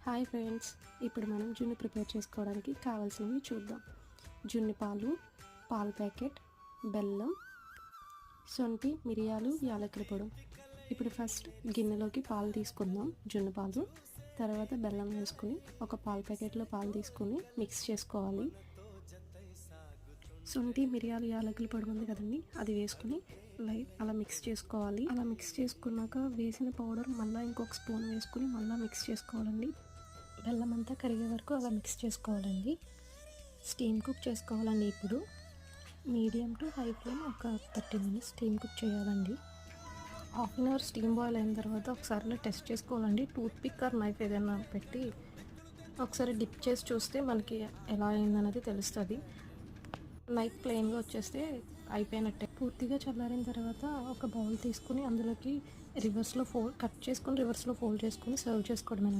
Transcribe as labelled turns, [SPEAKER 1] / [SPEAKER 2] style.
[SPEAKER 1] Hi friends, ఇప్పుడు మనం జున్ను ప్రిపేర్ చేసుకోవడానికి కావాల్సినవి చూద్దాం. జున్ను పాలు, పాల ప్యాకెట్, బెల్లం, శొంఠి, మిరియాలు, యాలకుల పొడి. ఇప్పుడు ఫస్ట్ గిన్నెలోకి పాలు తీసుకుందాం, జున్ను పాలు. తర్వాత బెల్లం వేసుకుని ఒక పాల ప్యాకెట్లో పాలు తీసుకుని మిక్స్ చేసుకోవాలి. శొంఠి, మిరియాలు, యాలకుల పొడి ఉంది కదండి, అది వేసుకుని అలా మిక్స్ చేసుకోవాలి. అలా మిక్స్ చేసుకున్నాక వేసిన పౌడర్ మళ్ళీ ఇంకొక స్పూన్ వేసుకుని మళ్ళీ మిక్స్ చేసుకోవాలండి. బెల్లం అంతా కరిగే వరకు అలా మిక్స్ చేసుకోవాలండి. స్టీమ్ కుక్ చేసుకోవాలండి. ఇప్పుడు మీడియం టు హై ఫ్లేమ్ ఒక 30 minutes స్టీమ్ కుక్ చేయాలండి. Half an hour steam boil అయిన తర్వాత ఒకసారి అలా టెస్ట్ చేసుకోవాలండి. టూత్ పిక్ ఆర్ నైఫ్ ఏదైనా పెట్టి ఒకసారి డిప్ చేసి చూస్తే మనకి ఎలా అయిందనేది తెలుస్తుంది. నైఫ్ ప్లెయిన్గా వచ్చేస్తే అయిపోయినట్టే. పూర్తిగా చల్లారిన తర్వాత ఒక బౌల్ తీసుకుని అందులోకి కట్ చేసుకుని రివర్స్లో ఫోల్డ్ చేసుకుని సర్వ్ చేసుకోవడమేనండి.